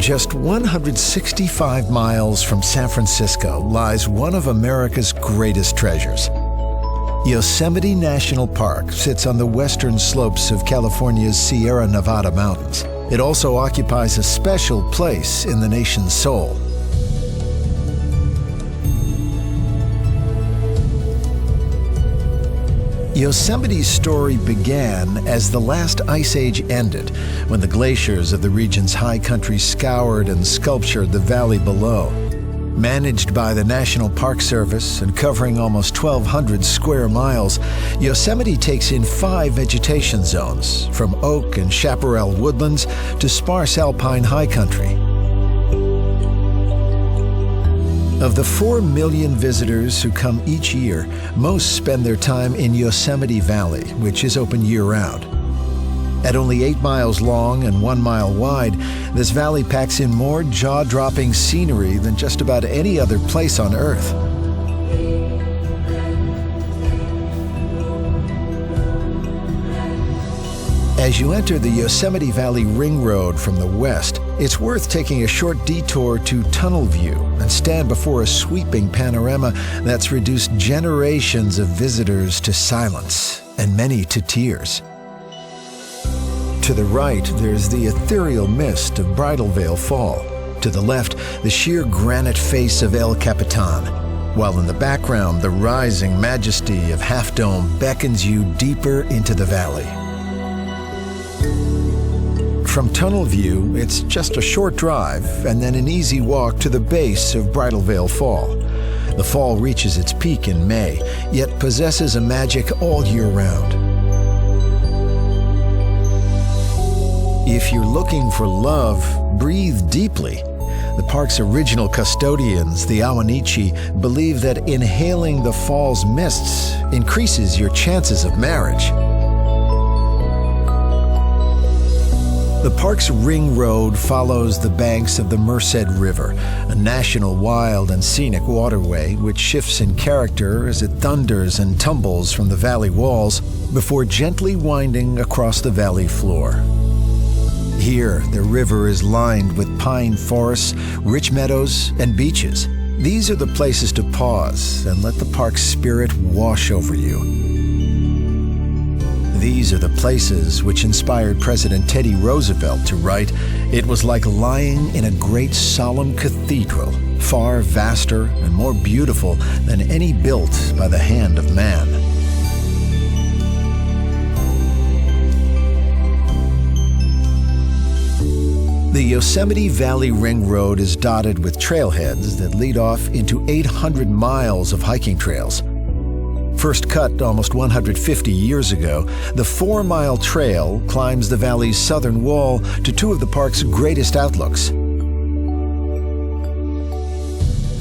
Just 165 miles from San Francisco lies one of America's greatest treasures. Yosemite National Park sits on the western slopes of California's Sierra Nevada mountains. It also occupies a special place in the nation's soul. Yosemite's story began as the last ice age ended, when the glaciers of the region's high country scoured and sculptured the valley below. Managed by the National Park Service and covering almost 1,200 square miles, Yosemite takes in 5 vegetation zones, from oak and chaparral woodlands to sparse alpine high country. Of the 4 million visitors who come each year, most spend their time in Yosemite Valley, which is open year-round. At only 8 miles long and 1 mile wide, this valley packs in more jaw-dropping scenery than just about any other place on Earth. As you enter the Yosemite Valley Ring Road from the west, it's worth taking a short detour to Tunnel View and stand before a sweeping panorama that's reduced generations of visitors to silence and many to tears. To the right, there's the ethereal mist of Bridal Veil Fall. To the left, the sheer granite face of El Capitan, while in the background, the rising majesty of Half Dome beckons you deeper into the valley. From Tunnel View, it's just a short drive and then an easy walk to the base of Bridal Veil Fall. The fall reaches its peak in May, yet possesses a magic all year round. If you're looking for love, breathe deeply. The park's original custodians, the Ahwaneechee, believe that inhaling the fall's mists increases your chances of marriage. The park's ring road follows the banks of the Merced River, a national wild and scenic waterway which shifts in character as it thunders and tumbles from the valley walls before gently winding across the valley floor. Here, the river is lined with pine forests, rich meadows, and beaches. These are the places to pause and let the park's spirit wash over you. These are the places which inspired President Teddy Roosevelt to write, "It was like lying in a great solemn cathedral, far vaster and more beautiful than any built by the hand of man." The Yosemite Valley Ring Road is dotted with trailheads that lead off into 800 miles of hiking trails. First cut almost 150 years ago, the 4-mile trail climbs the valley's southern wall to 2 of the park's greatest outlooks.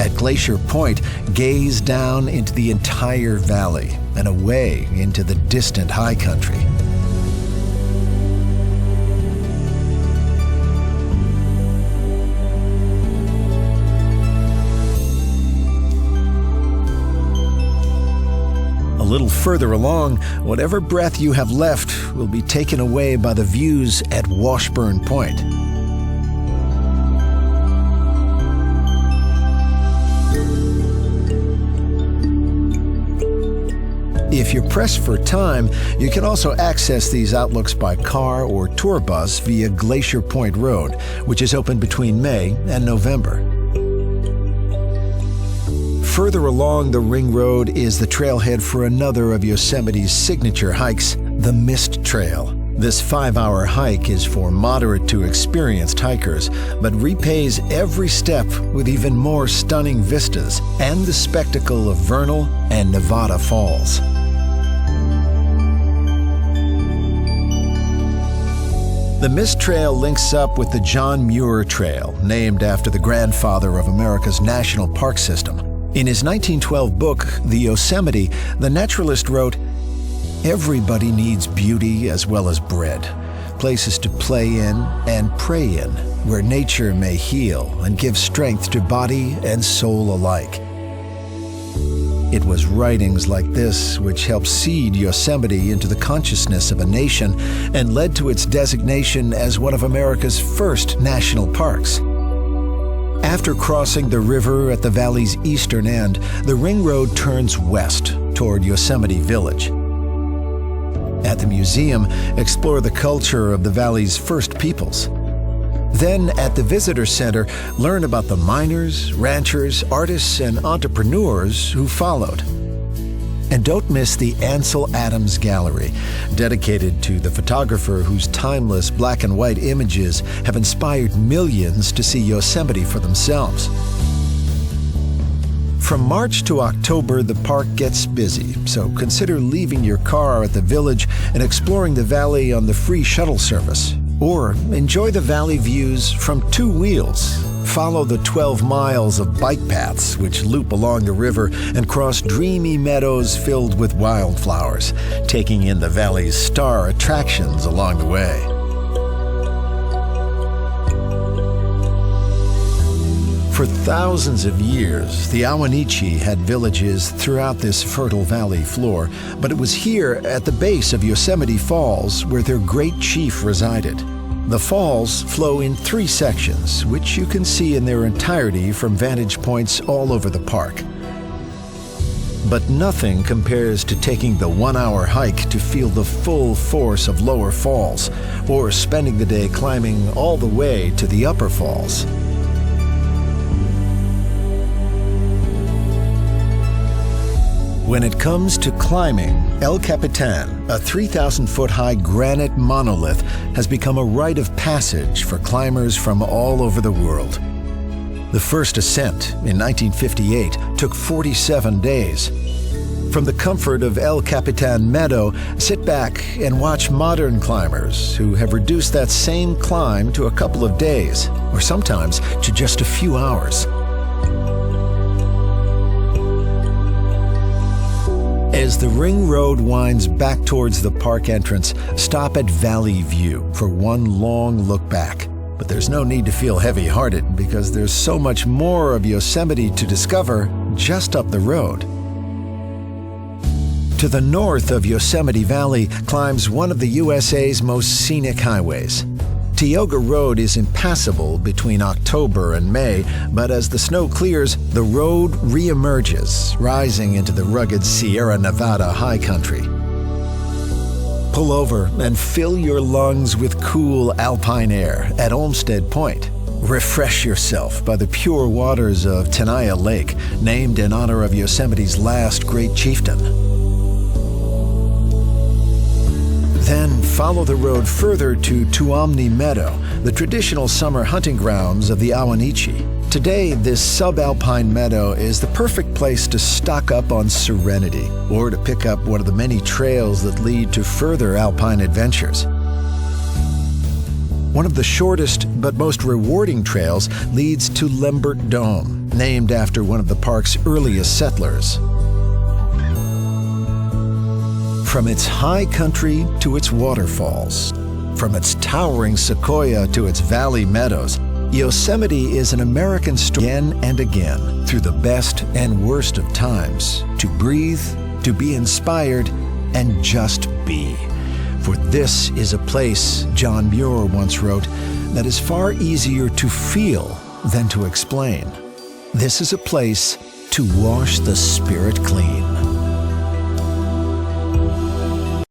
At Glacier Point, gaze down into the entire valley and away into the distant high country. A little further along, whatever breath you have left will be taken away by the views at Washburn Point. If you're pressed for time, you can also access these outlooks by car or tour bus via Glacier Point Road, which is open between May and November. Further along the Ring Road is the trailhead for another of Yosemite's signature hikes, the Mist Trail. This 5-hour hike is for moderate to experienced hikers, but repays every step with even more stunning vistas and the spectacle of vernal and Nevada falls. The Mist Trail links up with the John Muir Trail, named after the grandfather of America's national park system. In his 1912 book, The Yosemite, the naturalist wrote, "Everybody needs beauty as well as bread, places to play in and pray in, where nature may heal and give strength to body and soul alike." It was writings like this which helped seed Yosemite into the consciousness of a nation and led to its designation as one of America's first national parks. After crossing the river at the valley's eastern end, the ring road turns west toward Yosemite Village. At the museum, explore the culture of the valley's first peoples. Then, at the visitor center, learn about the miners, ranchers, artists, and entrepreneurs who followed. And don't miss the Ansel Adams Gallery, dedicated to the photographer whose timeless black and white images have inspired millions to see Yosemite for themselves. From March to October, the park gets busy, so consider leaving your car at the village and exploring the valley on the free shuttle service. Or enjoy the valley views from two wheels. Follow the 12 miles of bike paths which loop along the river and cross dreamy meadows filled with wildflowers, taking in the valley's star attractions along the way. For thousands of years, the Ahwaneechee had villages throughout this fertile valley floor, but it was here at the base of Yosemite Falls where their great chief resided. The falls flow in 3 sections, which you can see in their entirety from vantage points all over the park. But nothing compares to taking the 1-hour hike to feel the full force of lower falls, or spending the day climbing all the way to the upper falls. When it comes to climbing, El Capitan, a 3,000-foot-high granite monolith, has become a rite of passage for climbers from all over the world. The first ascent, in 1958, took 47 days. From the comfort of El Capitan Meadow, sit back and watch modern climbers who have reduced that same climb to a couple of days, or sometimes to just a few hours. As the ring road winds back towards the park entrance, stop at Valley View for one long look back. But there's no need to feel heavy-hearted because there's so much more of Yosemite to discover just up the road. To the north of Yosemite Valley climbs one of the USA's most scenic highways. Tioga Road is impassable between October and May, but as the snow clears, the road reemerges, rising into the rugged Sierra Nevada high country. Pull over and fill your lungs with cool alpine air at Olmsted Point. Refresh yourself by the pure waters of Tenaya Lake, named in honor of Yosemite's last great chieftain. Then follow the road further to Tuolumne Meadow, the traditional summer hunting grounds of the Ahwaneechee. Today, this subalpine meadow is the perfect place to stock up on serenity or to pick up one of the many trails that lead to further alpine adventures. One of the shortest but most rewarding trails leads to Lambert Dome, named after one of the park's earliest settlers. From its high country to its waterfalls, from its towering sequoia to its valley meadows, Yosemite is an American story again and again through the best and worst of times, to breathe, to be inspired, and just be. For this is a place, John Muir once wrote, that is far easier to feel than to explain. This is a place to wash the spirit clean.